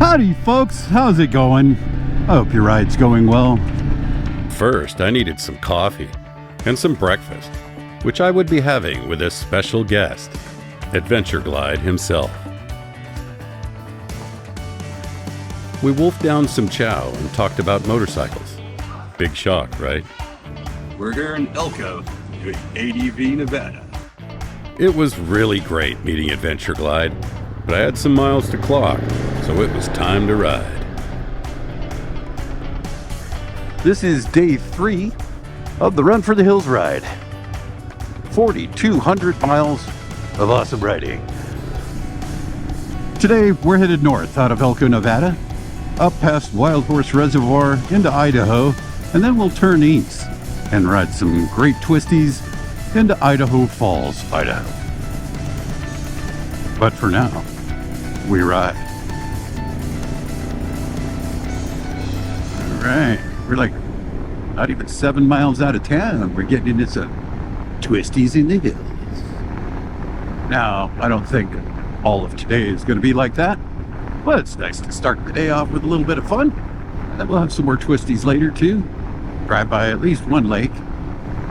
Howdy folks, how's it going? I hope your ride's going well. First, I needed some coffee and some breakfast, which I would be having with a special guest, Adventure Glide himself. We wolfed down some chow and talked about motorcycles. Big shock, right? We're here in Elko, doing ADV Nevada. It was really great meeting Adventure Glide, but I had some miles to clock, so it was time to ride. This is day 3 of the Run for the Hills ride. 4,200 miles of awesome riding. Today we're headed north out of Elko, Nevada, up past Wild Horse Reservoir into Idaho, and then we'll turn east and ride some great twisties into Idaho Falls, Idaho. But for now, we ride. All right, we're like not even 7 miles out of town. We're getting into some twisties in the hills. Now, I don't think all of today is going to be like that, but it's nice to start the day off with a little bit of fun. And then we'll have some more twisties later too. Drive by at least one lake.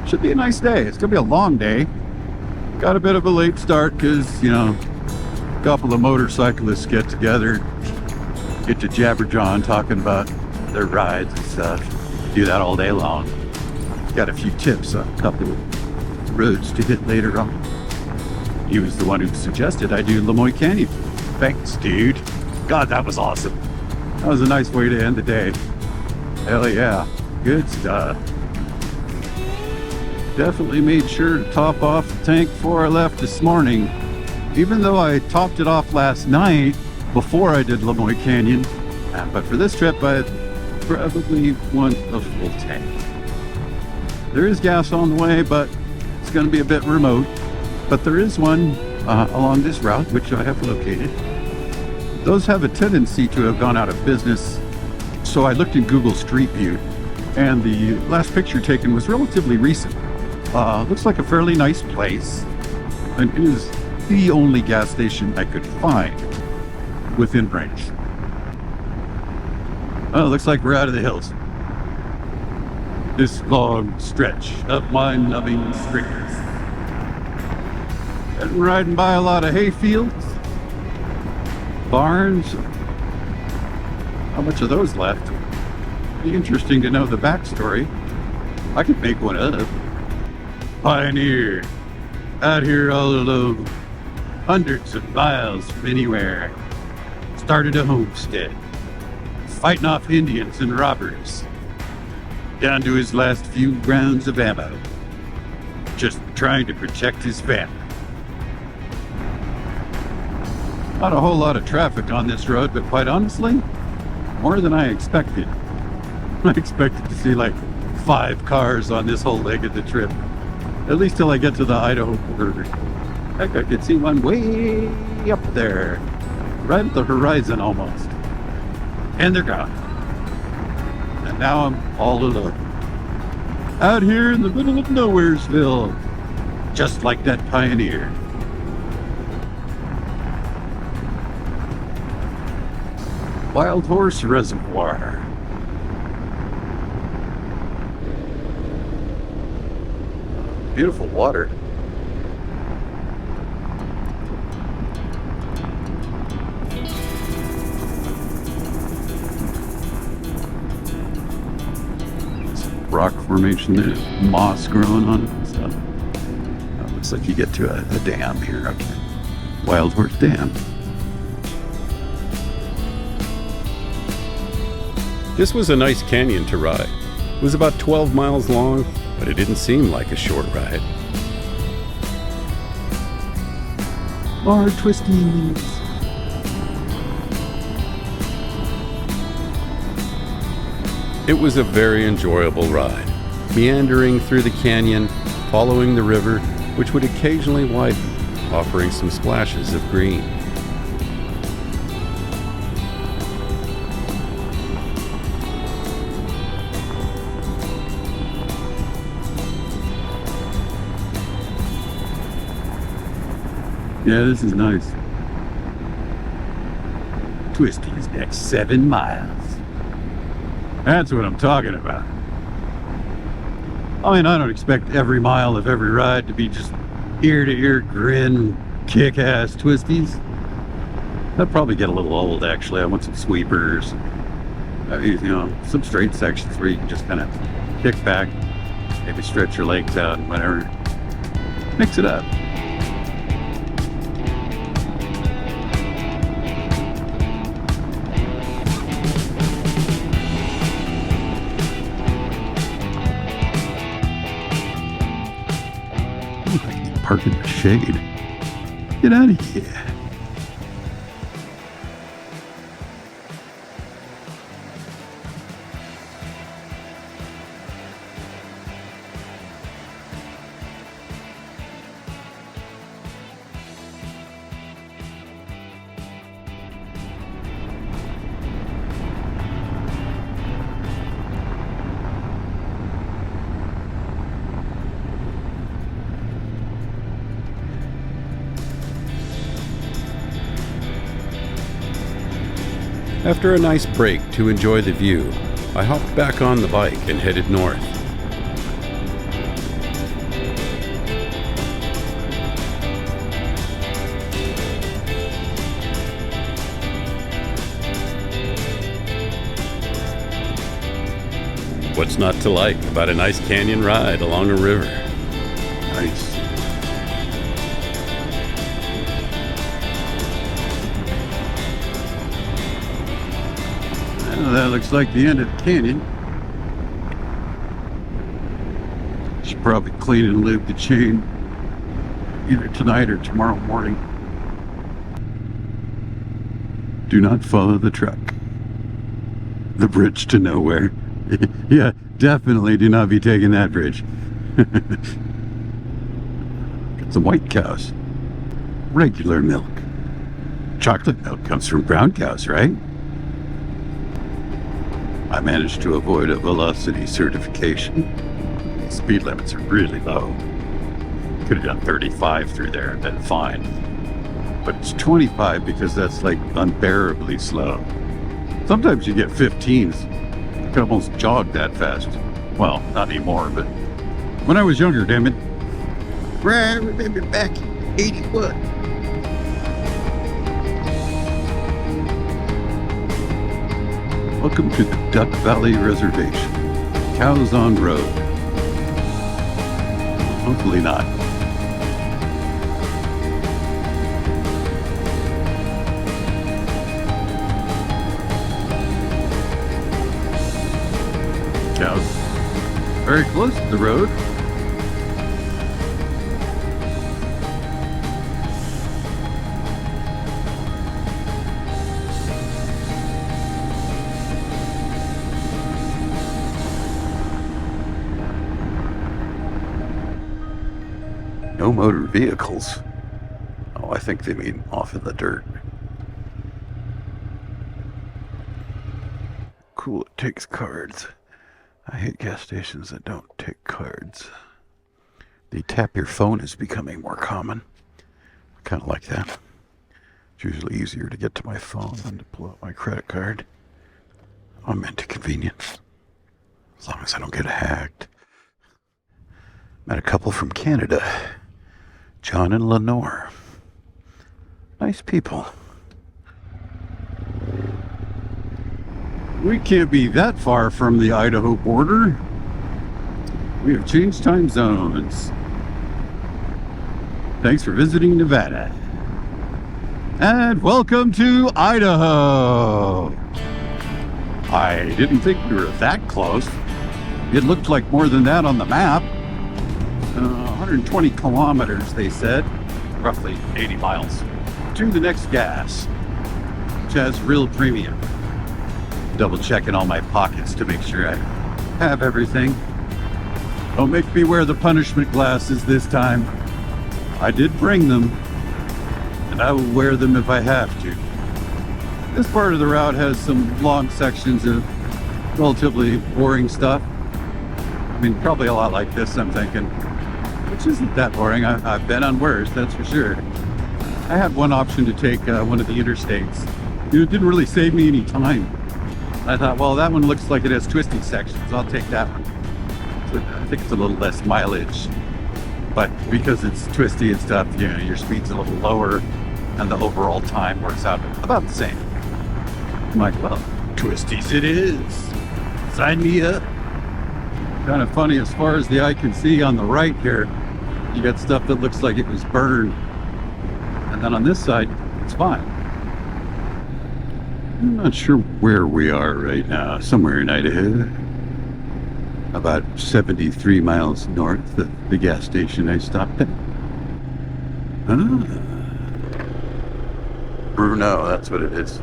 Should be a nice day. It's going to be a long day. Got a bit of a late start because, you know, a couple of motorcyclists get together, get to jabberjaw talking about their rides and stuff. Do that all day long. Got a few tips on a couple of roads to hit later on. He was the one who suggested I do Lemoyne Canyon. Thanks, dude. God, that was awesome. That was a nice way to end the day. Hell yeah. Good stuff. Definitely made sure to top off the tank before I left this morning. Even though I topped it off last night before I did Lemoyne Canyon. But for this trip, I probably want a full tank. There is gas on the way, but it's going to be a bit remote. But there is one along this route, which I have located. Those have a tendency to have gone out of business. So I looked in Google Street View, and the last picture taken was relatively recent. Looks like a fairly nice place, and it is the only gas station I could find within range. Oh, looks like we're out of the hills. This long stretch of mind-numbing streets. And we're riding by a lot of hay fields, barns. How much of those left? Be interesting to know the backstory. I could make one up. Pioneer, out here all alone, hundreds of miles from anywhere. Started a homestead, fighting off Indians and robbers, down to his last few rounds of ammo, just trying to protect his family. Not a whole lot of traffic on this road, but quite honestly, more than I expected. I expected to see like 5 cars on this whole leg of the trip, at least till I get to the Idaho border. Heck, I could see one way up there, right at the horizon almost. And they're gone. And now I'm all alone, out here in the middle of Nowheresville, just like that Pioneer. Wild Horse Reservoir. Beautiful water. Rock formation there, moss growing on it and stuff. Looks like you get to a dam here. Okay. Wild Horse Dam. This was a nice canyon to ride. It was about 12 miles long, but it didn't seem like a short ride. More twisties. It was a very enjoyable ride, meandering through the canyon, following the river, which would occasionally widen, offering some splashes of green. Yeah, this is nice. twisties next 7 miles. That's what I'm talking about. I mean, I don't expect every mile of every ride to be just ear-to-ear grin, kick-ass twisties. That'd probably get a little old, actually. I want some sweepers, you know, some straight sections where you can just kind of kick back, maybe stretch your legs out and whatever. Mix it up. Park in the shade. Get out of here. After a nice break to enjoy the view, I hopped back on the bike and headed north. What's not to like about a nice canyon ride along a river? Nice. Well, that looks like the end of the canyon. Should probably clean and lube the chain either tonight or tomorrow morning. Do not follow the truck. The bridge to nowhere. Yeah, definitely do not be taking that bridge. Got some white cows. Regular milk. Chocolate milk comes from brown cows, right? I managed to avoid a velocity certification. Speed limits are really low. Could have done 35 through there and been fine. But it's 25 because that's like unbearably slow. Sometimes you get 15s. You can almost jog that fast. Well, not anymore, but when I was younger, damn it. I remember back in 81. Welcome to the Duck Valley Reservation. Cows on road. Hopefully not. Cows very close to the road. No motor vehicles. Oh, I think they mean off in the dirt. Cool, it takes cards. I hate gas stations that don't take cards. The tap your phone is becoming more common. I kind of like that. It's usually easier to get to my phone than to pull out my credit card. I'm into convenience. As long as I don't get hacked. Met a couple from Canada. John and Lenore. Nice people. We can't be that far from the Idaho border. We have changed time zones. Thanks for visiting Nevada. And welcome to Idaho. I didn't think we were that close. It looked like more than that on the map. 120 kilometers, they said, roughly 80 miles, to the next gas, which has real premium. Double checking all my pockets to make sure I have everything. Don't make me wear the punishment glasses this time. I did bring them, and I will wear them if I have to. This part of the route has some long sections of relatively boring stuff. I mean, probably a lot like this, I'm thinking. Which isn't that boring. I've been on worse, that's for sure. I had one option to take one of the interstates It didn't really save me any time. I thought, well, that one looks like it has twisty sections. I'll take that one. So I think it's a little less mileage. But because it's twisty and stuff, you know, your speed's a little lower and the overall time works out about the same. I'm like, well, twisties it is. Sign me up. Kind of funny, as far as the eye can see on the right here, you got stuff that looks like it was burned. And then on this side, it's fine. I'm not sure where we are right now. Somewhere in Idaho. About 73 miles north of the gas station I stopped at. Bruno, that's what it is.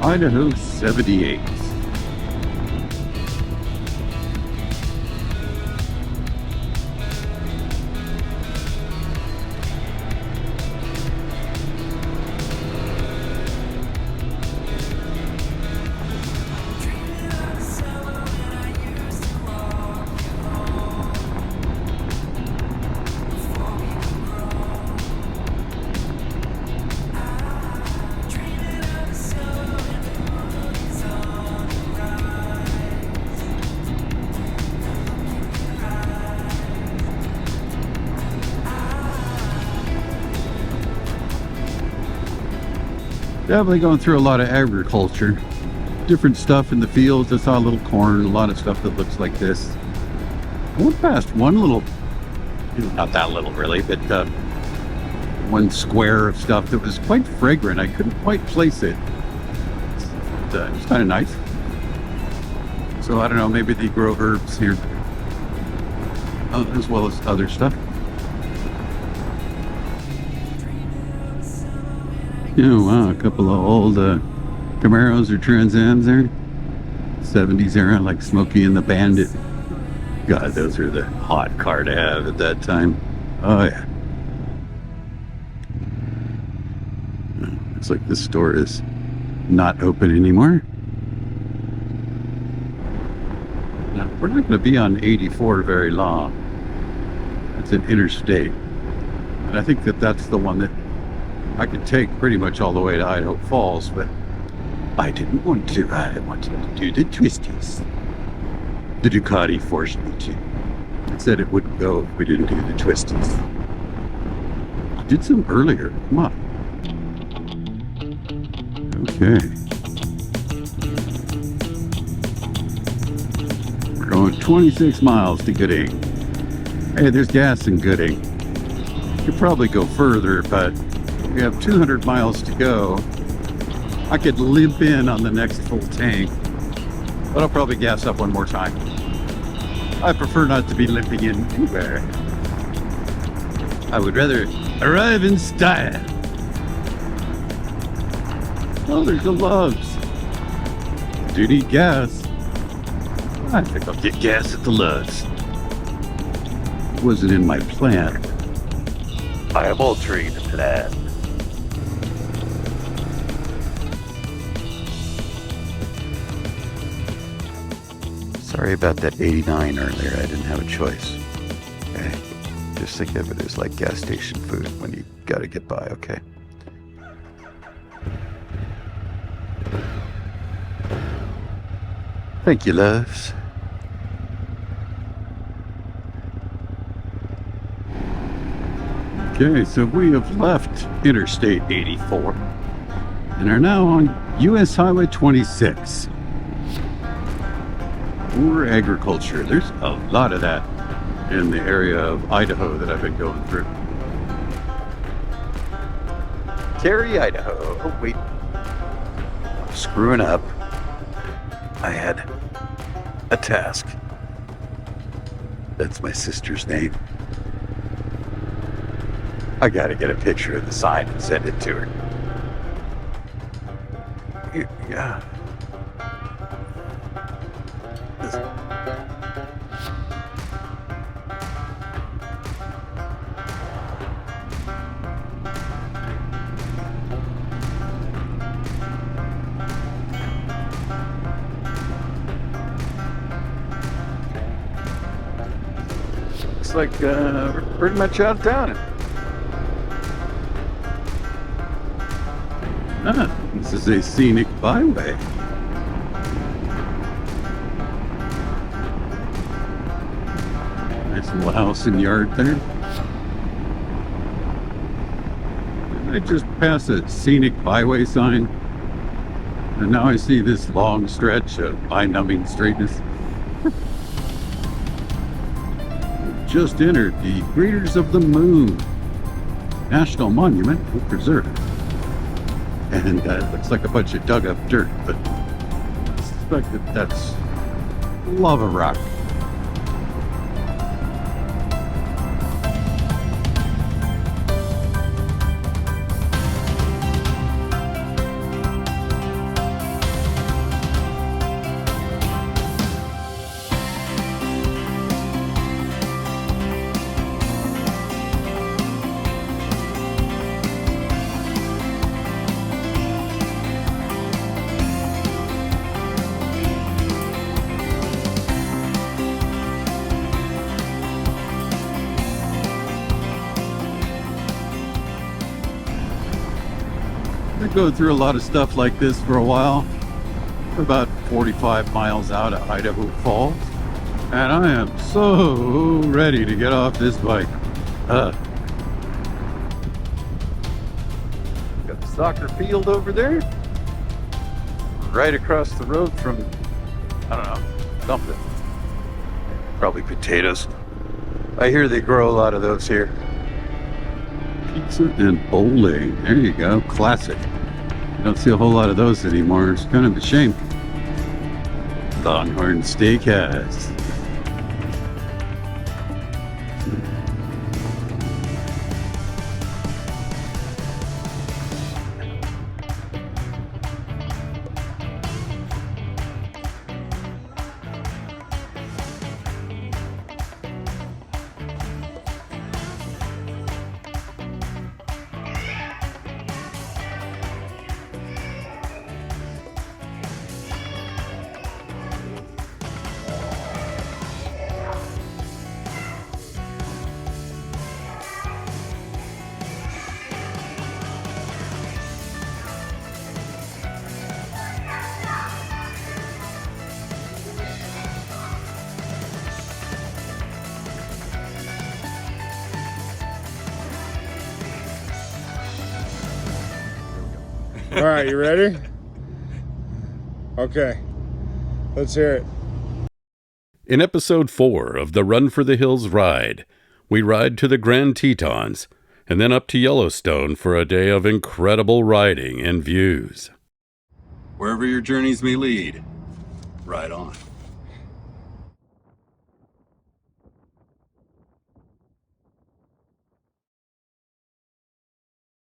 Idaho 78. Definitely going through a lot of agriculture. Different stuff in the fields. I saw a little corn, a lot of stuff that looks like this. I went past one little, not that little really, but one square of stuff that was quite fragrant. I couldn't quite place it. It's kind of nice. So I don't know, maybe they grow herbs here as well as other stuff. Oh wow, a couple of old Camaros or Trans Ams there. 70s era, like Smokey and the Bandit. God, those are the hot car to have at that time. Oh yeah. Looks like this store is not open anymore. Now, we're not going to be on 84 very long. That's an interstate. And I think that that's the one that I could take pretty much all the way to Idaho Falls, but I didn't want to. I wanted to do the twisties. The Ducati forced me to. It said it wouldn't go if we didn't do the twisties. I did some earlier. Come on. Okay. We're going 26 miles to Gooding. Hey, there's gas in Gooding. Could probably go further, but we have 200 miles to go. I could limp in on the next full tank, but I'll probably gas up one more time. I prefer not to be limping in anywhere. I would rather arrive in style. Oh, there's the Loves. I do need gas. I think I'll get gas at the Loves. It wasn't in my plan. I am altering the plan. Sorry about that 89 earlier. I didn't have a choice. Okay. Just think of it as like gas station food when you gotta get by, okay? Thank you, loves. Okay, so we have left Interstate 84 and are now on US Highway 26. Poor agriculture. There's a lot of that in the area of Idaho that I've been going through. Cary, Idaho. Oh, wait. I'm screwing up. I had a task. That's my sister's name. I gotta get a picture of the sign and send it to her. Yeah. Looks like we're pretty much out of town. This is a scenic byway. Nice little house and yard there. I just passed a scenic byway sign, and now I see this long stretch of eye-numbing straightness. Just entered the Craters of the Moon National Monument and Preserve. And it looks like a bunch of dug up dirt, but I suspect that that's lava rock. I go through a lot of stuff like this for a while. We're about 45 miles out of Idaho Falls, and I am so ready to get off this bike. Got the soccer field over there, right across the road from, I don't know, something. Probably potatoes. I hear they grow a lot of those here. Pizza and bowling. There you go. Classic. You don't see a whole lot of those anymore. It's kind of a shame. Longhorn Steakhouse. All right, you ready? Okay, let's hear it. In episode 4 of the Run for the Hills ride, we ride to the Grand Tetons and then up to Yellowstone for a day of incredible riding and views. Wherever your journeys may lead, ride on.